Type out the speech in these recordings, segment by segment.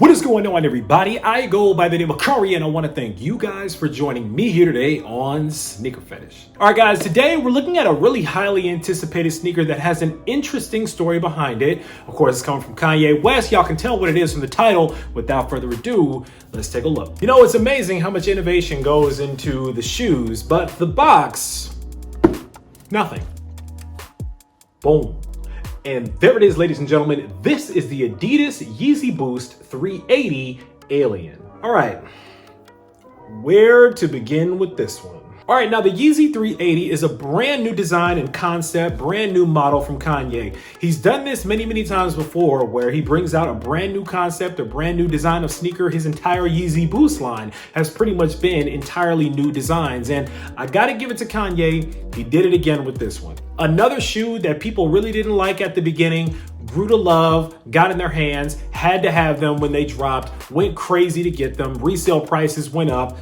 What is going on, everybody? I go by the name of Kari, and I want to thank you guys for joining me here today on SneakerPhetish. All right, guys, today we're looking at a really highly anticipated sneaker that has an interesting story behind it. Of course, it's coming from Kanye West. Y'all can tell what it is from the title. Without further ado, let's take a look. You know, it's amazing how much innovation goes into the shoes, but the box, nothing. Boom. And there it is, ladies and gentlemen. This is the Adidas Yeezy Boost 380 Alien. All right, where to begin with this one? All right, now the Yeezy 380 is a brand new design and concept, brand new model from Kanye. He's done this many times before, where he brings out a brand new concept, a brand new design of sneaker. His entire Yeezy Boost line has pretty much been entirely new designs. And I gotta give it to Kanye, he did it again with this one. Another shoe that people really didn't like at the beginning, grew to love, got in their hands, had to have them when they dropped, went crazy to get them, resale prices went up.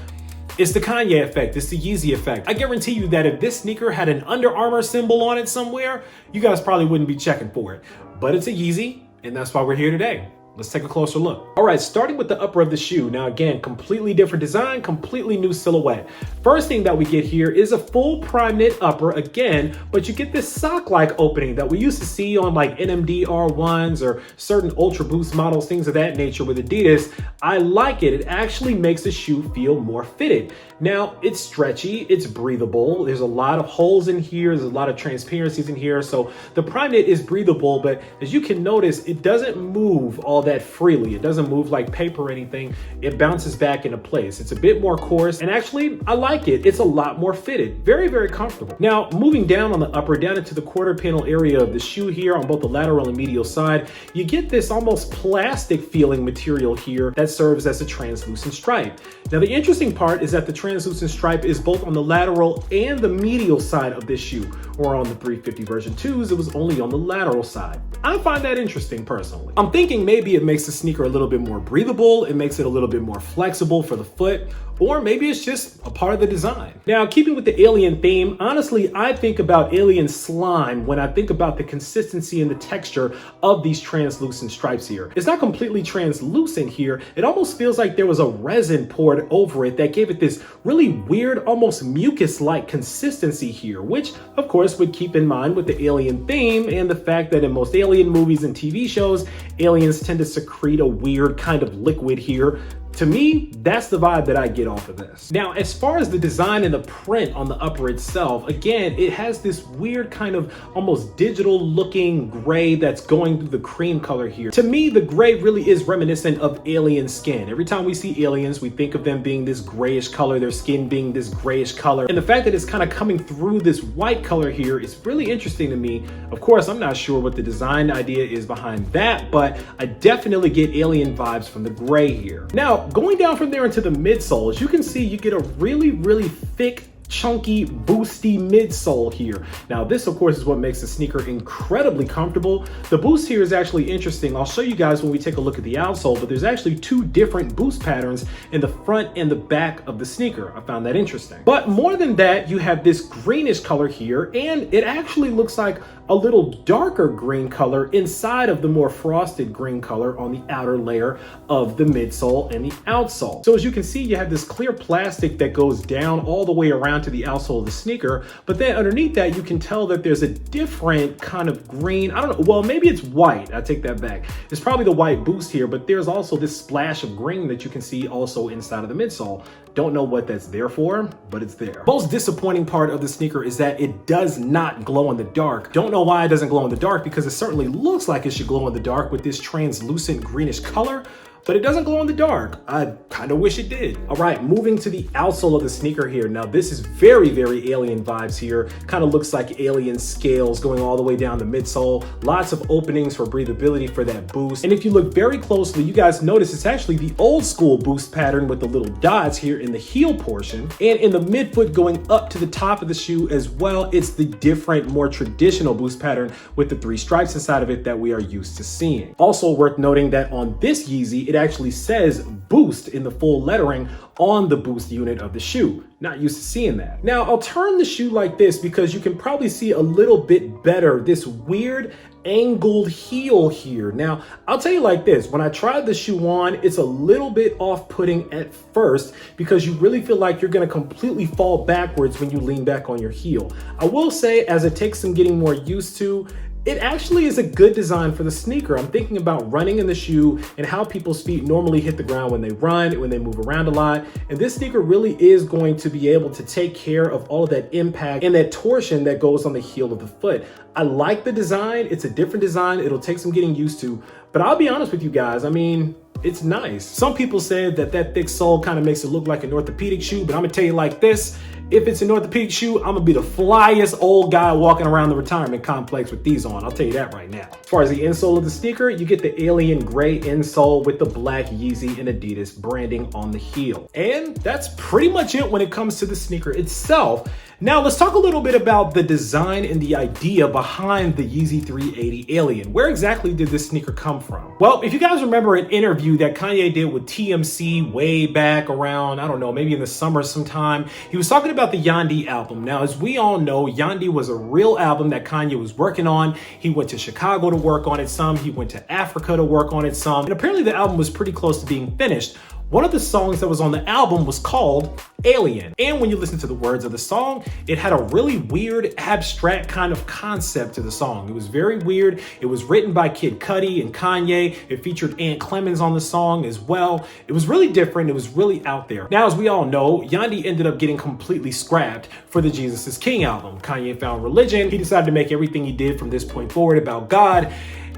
It's the Kanye effect, it's the Yeezy effect. I guarantee you that if this sneaker had an Under Armour symbol on it somewhere, you guys probably wouldn't be checking for it. But it's a Yeezy, and that's why we're here today. Let's take a closer look. All right, starting with the upper of the shoe. Now again, completely different design, completely new silhouette. First thing that we get here is a full prime knit upper again, but you get this sock-like opening that we used to see on like NMD R1s or certain Ultra Boost models, things of that nature with Adidas. I like it. It actually makes the shoe feel more fitted. Now, it's stretchy, it's breathable. There's a lot of holes in here. There's a lot of transparencies in here. So the prime knit is breathable, but as you can notice, it doesn't move all that freely. It doesn't move like paper or anything. It bounces back into place. It's a bit more coarse, and actually, I like it. It's a lot more fitted. Very comfortable. Now, moving down on the upper, down into the quarter panel area of the shoe here on both the lateral and medial side, you get this almost plastic feeling material here that serves as a translucent stripe. Now, the interesting part is that the translucent stripe is both on the lateral and the medial side of this shoe, or on the 350 version 2s, it was only on the lateral side. I find that interesting personally. I'm thinking maybe it makes the sneaker a little bit more breathable, it makes it a little bit more flexible for the foot, or maybe it's just a part of the design. Now, keeping with the alien theme, honestly, I think about alien slime when I think about the consistency and the texture of these translucent stripes here. It's not completely translucent here. It almost feels like there was a resin poured over it that gave it this really weird, almost mucus-like consistency here, which of course would keep in mind with the alien theme and the fact that in most alien movies and TV shows, aliens tend to secrete a weird kind of liquid here. To me, that's the vibe that I get off of this. Now, as far as the design and the print on the upper itself, again, it has this weird kind of almost digital looking gray that's going through the cream color here. To me, the gray really is reminiscent of alien skin. Every time we see aliens, we think of them being this grayish color, their skin being this grayish color. And the fact that it's kind of coming through this white color here is really interesting to me. Of course, I'm not sure what the design idea is behind that, but I definitely get alien vibes from the gray here. Now, going down from there into the midsole, as you can see, you get a really thick, chunky, boosty midsole here. Now, this, of course, is what makes the sneaker incredibly comfortable. The boost here is actually interesting. I'll show you guys when we take a look at the outsole, but there's actually two different boost patterns in the front and the back of the sneaker. I found that interesting. But more than that, you have this greenish color here, and it actually looks like a little darker green color inside of the more frosted green color on the outer layer of the midsole and the outsole. So as you can see, you have this clear plastic that goes down all the way around to the outsole of the sneaker, but then underneath that, you can tell that there's a different kind of green. I don't know, well, maybe it's white. I take that back. It's probably the white boost here, but there's also this splash of green that you can see also inside of the midsole. Don't know what that's there for, but it's there. Most disappointing part of the sneaker is that it does not glow in the dark. Don't know why it doesn't glow in the dark, because it certainly looks like it should glow in the dark with this translucent greenish color, but it doesn't glow in the dark. I kind of wish it did. All right, moving to the outsole of the sneaker here. Now, this is very alien vibes here. Kind of looks like alien scales going all the way down the midsole. Lots of openings for breathability for that boost. And if you look very closely, you guys notice it's actually the old school boost pattern with the little dots here in the heel portion. And in the midfoot going up to the top of the shoe as well, it's the different, more traditional boost pattern with the three stripes inside of it that we are used to seeing. Also worth noting that on this Yeezy, it actually says Boost in the full lettering on the Boost unit of the shoe. Not used to seeing that. Now, I'll turn the shoe like this because you can probably see a little bit better this weird angled heel here. Now, I'll tell you like this, when I tried the shoe on, it's a little bit off-putting at first because you really feel like you're gonna completely fall backwards when you lean back on your heel. I will say, as it takes some getting more used to, it actually is a good design for the sneaker. I'm thinking about running in the shoe and how people's feet normally hit the ground when they run, when they move around a lot. And this sneaker really is going to be able to take care of all of that impact and that torsion that goes on the heel of the foot. I like the design. It's a different design. It'll take some getting used to, but I'll be honest with you guys. I mean, it's nice. Some people said that thick sole kind of makes it look like an orthopedic shoe, but I'm gonna tell you like this, if it's an orthopedic shoe, I'm gonna be the flyest old guy walking around the retirement complex with these on. I'll tell you that right now. As far as the insole of the sneaker, you get the alien gray insole with the black Yeezy and Adidas branding on the heel. And that's pretty much it when it comes to the sneaker itself. Now let's talk a little bit about the design and the idea behind the Yeezy 380 Alien. Where exactly did this sneaker come from? Well, if you guys remember an interview that Kanye did with TMC way back around, I don't know, maybe in the summer sometime, he was talking about the Yahndi album. Now, as we all know, Yahndi was a real album that Kanye was working on. He went to Chicago to work on it some, he went to Africa to work on it some, and apparently the album was pretty close to being finished. One of the songs that was on the album was called Alien. And when you listen to the words of the song, it had a really weird, abstract kind of concept to the song. It was very weird. It was written by Kid Cudi and Kanye. It featured Ant Clemens on the song as well. It was really different. It was really out there. Now, as we all know, Yahndi ended up getting completely scrapped for the Jesus is King album. Kanye found religion. He decided to make everything he did from this point forward about God.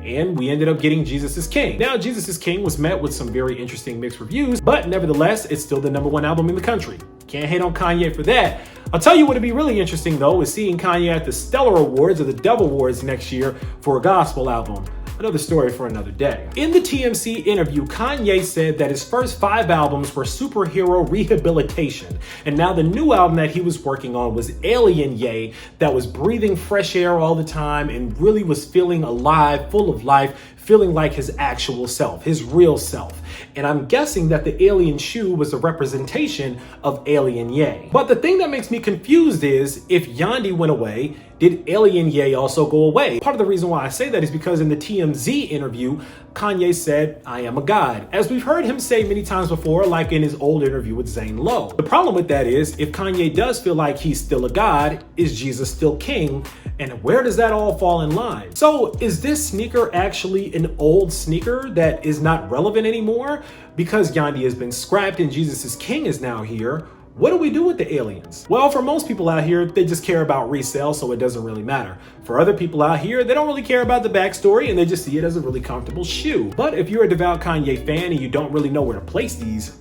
And we ended up getting Jesus is King. Now, Jesus is King was met with some very interesting mixed reviews, but nevertheless, it's still the #1 album in the country. Can't hate on Kanye for that. I'll tell you what would be really interesting though is seeing Kanye at the Stellar Awards or the Dove Awards next year for a gospel album. Another story for another day. In the TMC interview, Kanye said that his first 5 albums were superhero rehabilitation. And now the new album that he was working on was Alien Ye, that was breathing fresh air all the time and really was feeling alive, full of life, feeling like his actual self, his real self. And I'm guessing that the alien shoe was a representation of Alien Ye. But the thing that makes me confused is, if Yahndi went away, did Alien Ye also go away? Part of the reason why I say that is because in the TMZ interview, Kanye said, "I am a god," as we've heard him say many times before, like in his old interview with Zane Lowe. The problem with that is, if Kanye does feel like he's still a god, is Jesus still king? And where does that all fall in line? So is this sneaker actually an old sneaker that is not relevant anymore? Because Yahndi has been scrapped and Jesus is King is now here, what do we do with the aliens? Well, for most people out here, they just care about resale, so it doesn't really matter. For other people out here, they don't really care about the backstory and they just see it as a really comfortable shoe. But if you're a devout Kanye fan and you don't really know where to place these,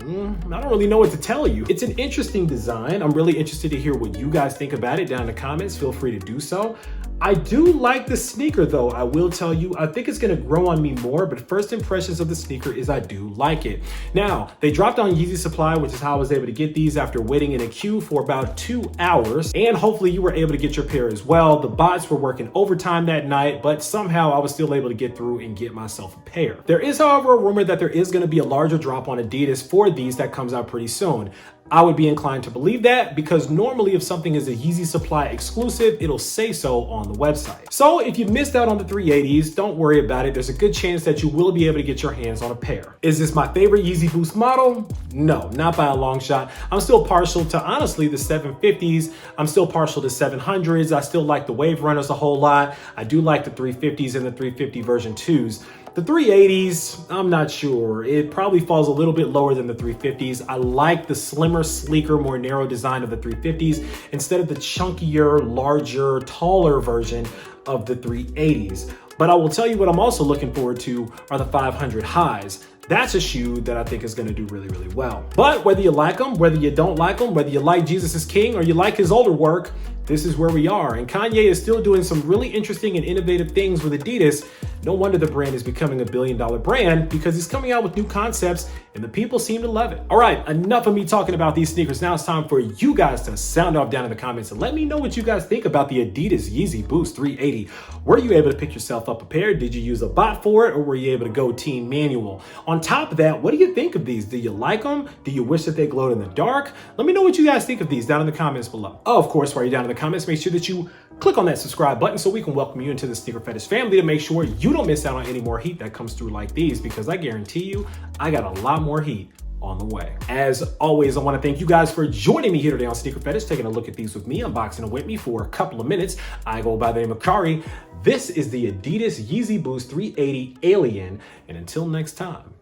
I don't really know what to tell you. It's an interesting design. I'm really interested to hear what you guys think about it down in the comments. Feel free to do so. I do like the sneaker though, I will tell you. I think it's gonna grow on me more, but first impressions of the sneaker is I do like it. Now, they dropped on Yeezy Supply, which is how I was able to get these after waiting in a queue for about 2 hours. And hopefully you were able to get your pair as well. The bots were working overtime that night, but somehow I was still able to get through and get myself a pair. There is, however, a rumor that there is gonna be a larger drop on Adidas for these that comes out pretty soon. I would be inclined to believe that because normally if something is a Yeezy Supply exclusive, it'll say so on the website. So if you missed out on the 380s, don't worry about it. There's a good chance that you will be able to get your hands on a pair. Is this my favorite Yeezy Boost model? No, not by a long shot. I'm still partial to, honestly, the 750s. I'm still partial to 700s. I still like the Wave Runners a whole lot. I do like the 350s and the 350 version 2s. The 380s, I'm not sure. It probably falls a little bit lower than the 350s. I like the slimmer, sleeker, more narrow design of the 350s instead of the chunkier, larger, taller version of the 380s. But I will tell you what I'm also looking forward to are the 500 highs. That's a shoe that I think is gonna do really, really well. But whether you like them, whether you don't like them, whether you like Jesus is King or you like his older work, this is where we are. And Kanye is still doing some really interesting and innovative things with Adidas. No wonder the brand is becoming $1 billion brand, because he's coming out with new concepts and the people seem to love it. All right, enough of me talking about these sneakers. Now it's time for you guys to sound off down in the comments and let me know what you guys think about the Adidas Yeezy Boost 380. Were you able to pick yourself up a pair? Did you use a bot for it, or were you able to go team manual? On top of that, what do you think of these? Do you like them? Do you wish that they glowed in the dark? Let me know what you guys think of these down in the comments below. Oh, of course, while you're down in the comments, make sure that you click on that subscribe button so we can welcome you into the Sneaker Fetish family, to make sure you don't miss out on any more heat that comes through like these, because I guarantee you, I got a lot more heat on the way. As always, I want to thank you guys for joining me here today on Sneaker Fetish, taking a look at these with me, unboxing them with me for a couple of minutes. I go by the name of Kari. This is the Adidas Yeezy Boost 380 Alien, and until next time,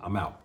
I'm out.